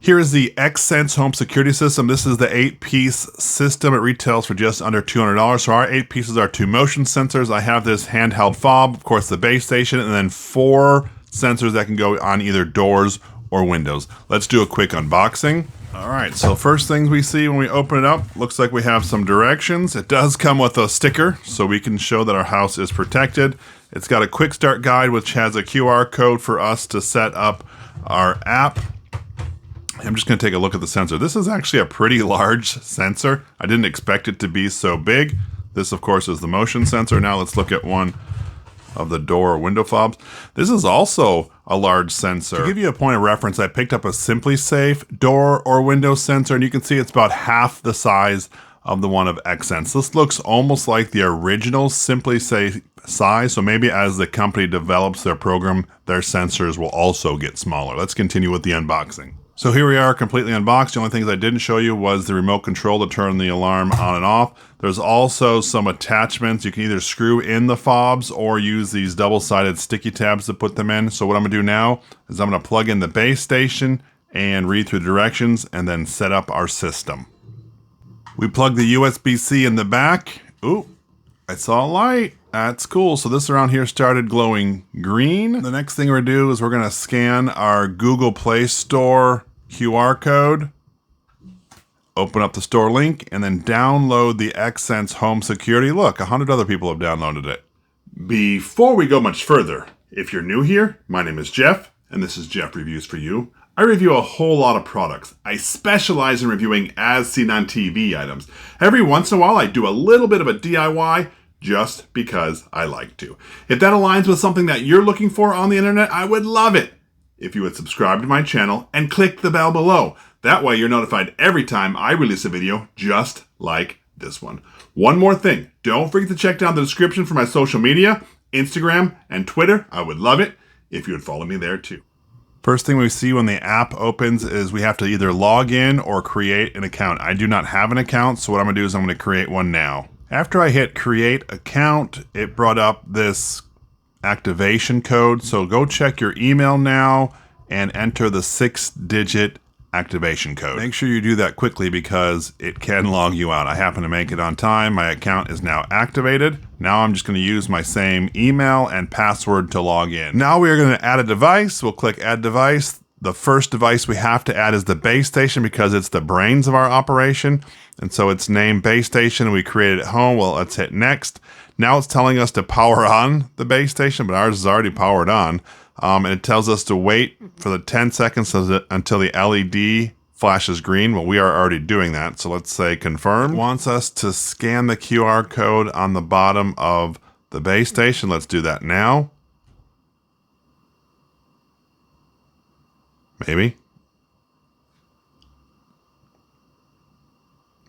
Here is the Xsense home security system. This is the 8-piece system. It retails for just under $200. So our 8 pieces are 2 motion sensors. I have this handheld fob, of course the base station, and then 4 sensors that can go on either doors or windows. Let's do a quick unboxing. All right, so first things we see when we open it up, looks like we have some directions. It does come with a sticker, so we can show that our house is protected. It's got a quick start guide, which has a QR code for us to set up our app. I'm just going to take a look at the sensor. This is actually a pretty large sensor. I didn't expect it to be so big. This, of course, is the motion sensor. Now let's look at one of the door or window fobs. This is also a large sensor. To give you a point of reference, I picked up a Simply Safe door or window sensor, and you can see it's about half the size of the one of Xsense. This looks almost like the original Simply Safe size, so maybe as the company develops their program, their sensors will also get smaller. Let's continue with the unboxing. So here we are, completely unboxed. The only things I didn't show you was the remote control to turn the alarm on and off. There's also some attachments. You can either screw in the fobs or use these double-sided sticky tabs to put them in. So what I'm gonna do now is I'm gonna plug in the base station and read through the directions and then set up our system. We plug the USB-C in the back. Ooh, I saw a light. That's cool. So this around here started glowing green. The next thing we're gonna do is we're gonna scan our Google Play Store QR code, open up the store link, and then download the Xsense Home Security. Look, 100 other people have downloaded it. Before we go much further, if you're new here, my name is Jeff, and this is Jeff Reviews for You. I review a whole lot of products. I specialize in reviewing as seen on TV items. Every once in a while, I do a little bit of a DIY, just because I like to. If that aligns with something that you're looking for on the internet, I would love it if you would subscribe to my channel and click the bell below. That way you're notified every time I release a video just like this one. One more thing, don't forget to check down the description for my social media, Instagram and Twitter. I would love it if you would follow me there too. First thing we see when the app opens is we have to either log in or create an account. I do not have an account, so what I'm gonna do is I'm gonna create one now. After I hit create account, it brought up this activation code. So go check your email now and enter the 6-digit activation code. Make sure you do that quickly because it can log you out. I happen to make it on time. My account is now activated. Now I'm just going to use my same email and password to log in. Now we are going to add a device. We'll click add device. The first device we have to add is the base station because it's the brains of our operation. And so it's named base station. We created it at home. Well, let's hit next. Now it's telling us to power on the base station, but ours is already powered on. And it tells us to wait for the 10 seconds until the LED flashes green. Well, we are already doing that. So let's say confirm. It wants us to scan the QR code on the bottom of the base station. Let's do that now. Maybe.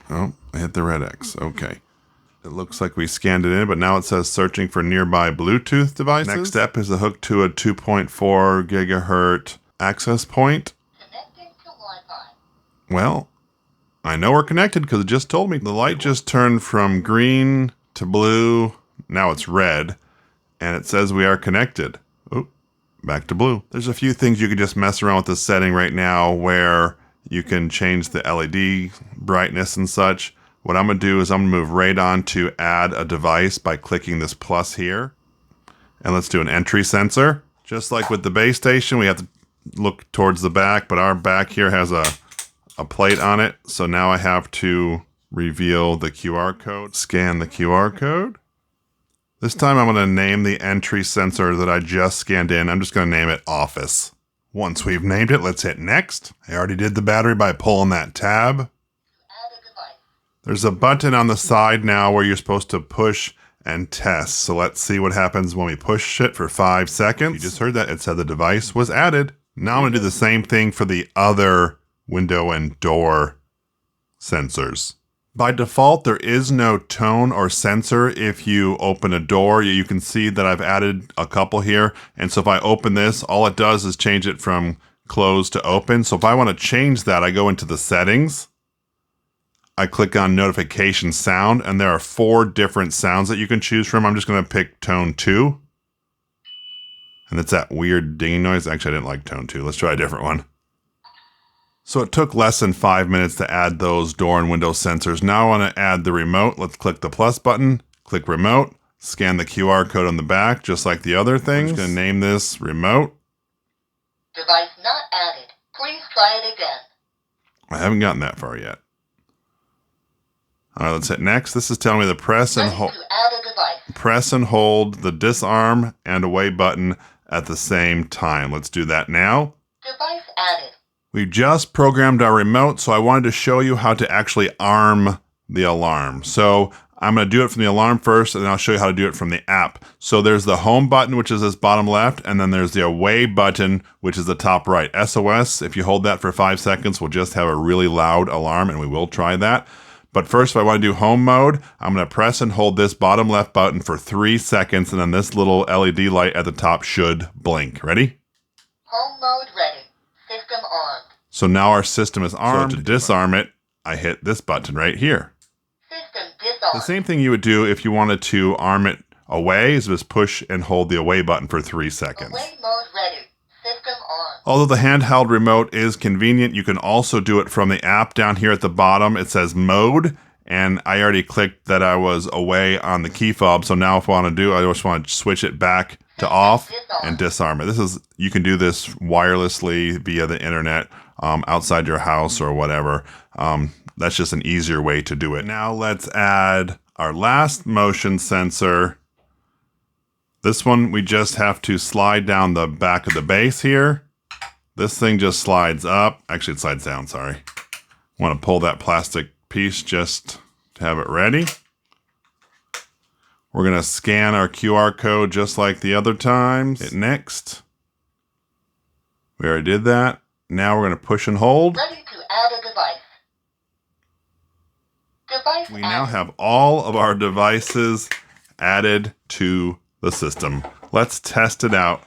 Oh, I hit the red X. Okay. It looks like we scanned it in, but now it says searching for nearby Bluetooth devices. Next step is to hook to a 2.4 gigahertz access point. Connected to Wi-Fi. Well, I know we're connected because it just told me. The light just turned from green to blue. Now it's red, and it says we are connected. Oh, back to blue. There's a few things you can just mess around with the setting right now where you can change the LED brightness and such. What I'm gonna do is I'm gonna move right on to add a device by clicking this plus here. And let's do an entry sensor. Just like with the base station, we have to look towards the back, but our back here has a plate on it. So now I have to reveal the QR code, scan the QR code. This time I'm gonna name the entry sensor that I just scanned in. I'm just gonna name it Office. Once we've named it, let's hit next. I already did the battery by pulling that tab. There's a button on the side now where you're supposed to push and test. So let's see what happens when we push it for 5 seconds. You just heard that. It said the device was added. Now I'm gonna do the same thing for the other window and door sensors. By default, there is no tone or sensor if you open a door. You can see that I've added a couple here. And so if I open this, all it does is change it from closed to open. So if I want to change that, I go into the settings. I click on notification sound, and there are 4 different sounds that you can choose from. I'm just going to pick tone 2. And it's that weird dinging noise. Actually, I didn't like tone 2. Let's try a different one. So it took less than 5 minutes to add those door and window sensors. Now I want to add the remote. Let's click the plus button, click remote, scan the QR code on the back, just like the other things. I'm just going to name this remote. Device not added. Please try it again. I haven't gotten that far yet. All right, let's hit next. This is telling me to press and hold the disarm and away button at the same time. Let's do that now. Device added. We've just programmed our remote, so I wanted to show you how to actually arm the alarm. So I'm going to do it from the alarm first, and then I'll show you how to do it from the app. So there's the home button, which is this bottom left, and then there's the away button, which is the top right. SOS, if you hold that for 5 seconds, we'll just have a really loud alarm, and we will try that. But first, if I want to do home mode, I'm going to press and hold this bottom left button for 3 seconds, and then this little LED light at the top should blink. Ready? Home mode ready. System armed. So now our system is armed. So to disarm it, I hit this button right here. System disarmed. The same thing you would do if you wanted to arm it away is just push and hold the away button for 3 seconds. Away mode ready. System on. Although the handheld remote is convenient, you can also do it from the app. Down here at the bottom, it says mode, and I already clicked that I was away on the key fob. So now if I want to do, I just want to switch it back to off and disarm it. You can do this wirelessly via the internet outside your house or whatever. That's just an easier way to do it. Now let's add our last motion sensor. This one, we just have to slide down the back of the base here. This thing just slides up. Actually, it slides down, sorry. Want to pull that plastic piece just to have it ready. We're going to scan our QR code just like the other times. Hit next. We already did that. Now we're going to push and hold. Ready to add a device. Device we now have all of our devices added to the system. Let's test it out.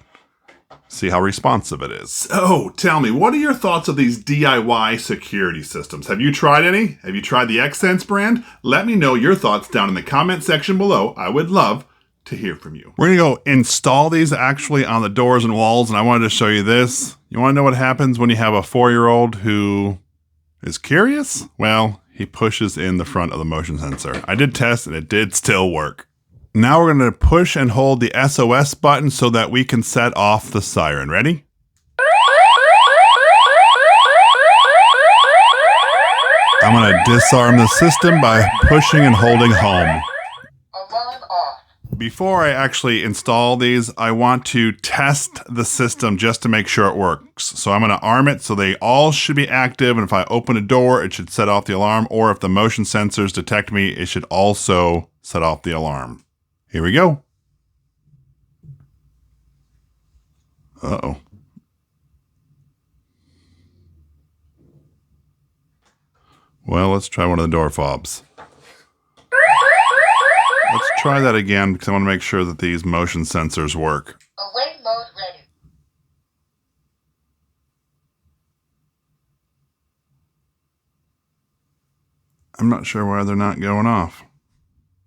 See how responsive it is. So, tell me, what are your thoughts of these DIY security systems? Have you tried any? Have you tried the Xsense brand? Let me know your thoughts down in the comment section below. I would love to hear from you. We're gonna go install these actually on the doors and walls, and I wanted to show you this. You wanna know what happens when you have a 4-year-old who is curious? Well, he pushes in the front of the motion sensor. I did test and it did still work. Now we're going to push and hold the SOS button so that we can set off the siren. Ready? I'm going to disarm the system by pushing and holding home. Alarm off. Before I actually install these, I want to test the system just to make sure it works. So I'm going to arm it so they all should be active, and if I open a door, it should set off the alarm, or if the motion sensors detect me, it should also set off the alarm. Here we go. Uh-oh. Well, let's try one of the door fobs. Let's try that again because I want to make sure that these motion sensors work. Away mode ready. I'm not sure why they're not going off.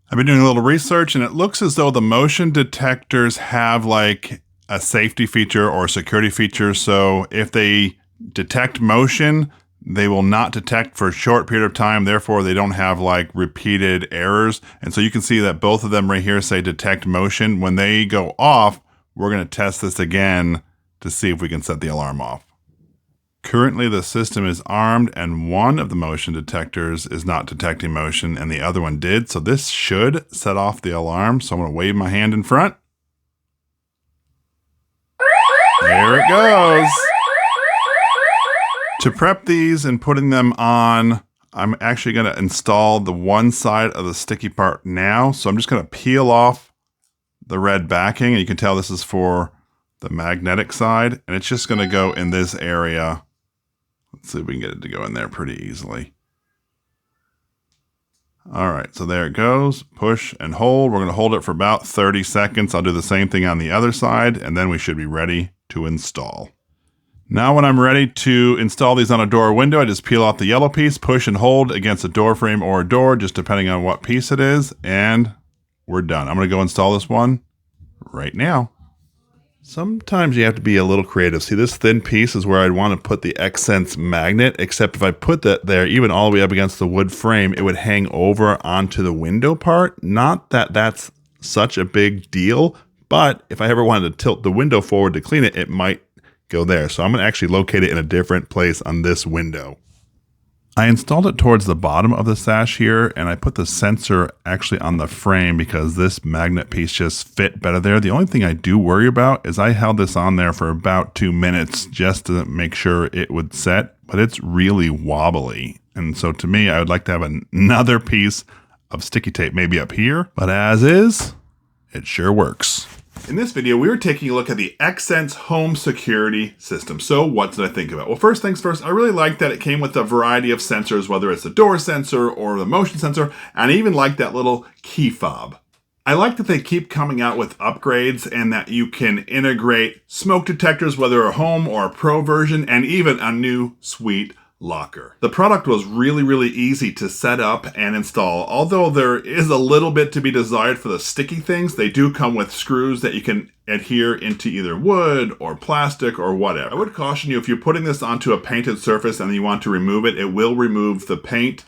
I've been doing a little research, and it looks as though the motion detectors have like a safety feature or a security feature. So if they detect motion, they will not detect for a short period of time. Therefore, they don't have like repeated errors. And so you can see that both of them right here say detect motion. When they go off, we're going to test this again to see if we can set the alarm off. Currently, the system is armed, and one of the motion detectors is not detecting motion, and the other one did. So this should set off the alarm. So I'm going to wave my hand in front. There it goes. To prep these and putting them on, I'm actually going to install the one side of the sticky part now. So I'm just going to peel off the red backing, and you can tell this is for the magnetic side, and it's just going to go in this area. Let's see if we can get it to go in there pretty easily. All right, so there it goes. Push and hold. We're going to hold it for about 30 seconds. I'll do the same thing on the other side, and then we should be ready to install. Now when I'm ready to install these on a door or window, I just peel off the yellow piece, push and hold against a door frame or a door, just depending on what piece it is, and we're done. I'm going to go install this one right now. Sometimes you have to be a little creative. See, this thin piece is where I'd want to put the Xsense magnet, except if I put that there, even all the way up against the wood frame, it would hang over onto the window part. Not that that's such a big deal, but if I ever wanted to tilt the window forward to clean it, it might go there. So I'm going to actually locate it in a different place on this window. I installed it towards the bottom of the sash here, and I put the sensor actually on the frame because this magnet piece just fit better there. The only thing I do worry about is I held this on there for about 2 minutes just to make sure it would set, but it's really wobbly. And so to me, I would like to have another piece of sticky tape maybe up here, but as is, it sure works. In this video, we were taking a look at the Xsense home security system. So what did I think of it? Well, first things first, I really like that it came with a variety of sensors, whether it's the door sensor or the motion sensor, and I even like that little key fob. I like that they keep coming out with upgrades and that you can integrate smoke detectors, whether a home or a pro version, and even a new sweet locker. The product was really easy to set up and install. Although there is a little bit to be desired for the sticky things, they do come with screws that you can adhere into either wood or plastic or whatever. I would caution you, if you're putting this onto a painted surface and you want to remove it, it will remove the paint.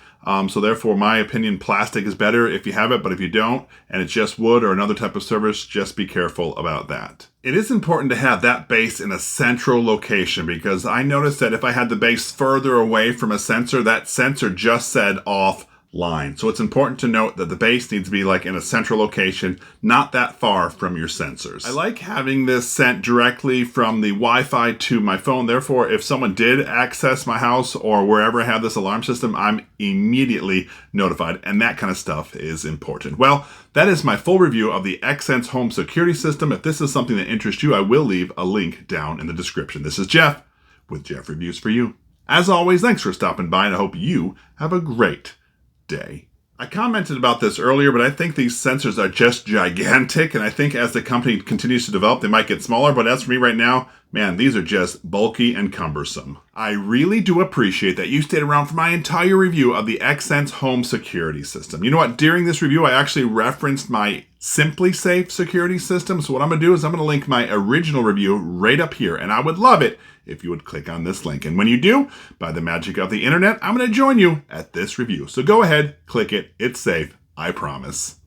So therefore, my opinion, plastic is better if you have it, but if you don't, and it's just wood or another type of surface, just be careful about that. It is important to have that base in a central location because I noticed that if I had the base further away from a sensor, that sensor just said offline. So it's important to note that the base needs to be like in a central location, not that far from your sensors. I like having this sent directly from the Wi-Fi to my phone. Therefore, if someone did access my house or wherever I have this alarm system, I'm immediately notified, and that kind of stuff is important. Well, that is my full review of the Xsense home security system. If this is something that interests you, I will leave a link down in the description. This is Jeff with Jeff Reviews for You. As always, thanks for stopping by, and I hope you have a great day. I commented about this earlier, but I think these sensors are just gigantic, and I think as the company continues to develop, they might get smaller, but as for me right now, man, these are just bulky and cumbersome. I really do appreciate that you stayed around for my entire review of the Xsense home security system. You know what? During this review, I actually referenced my Simply Safe security system, so what I'm going to do is I'm going to link my original review right up here, and I would love it if you would click on this link. And when you do, by the magic of the internet, I'm going to join you at this review. So go ahead, click it. It's safe, I promise.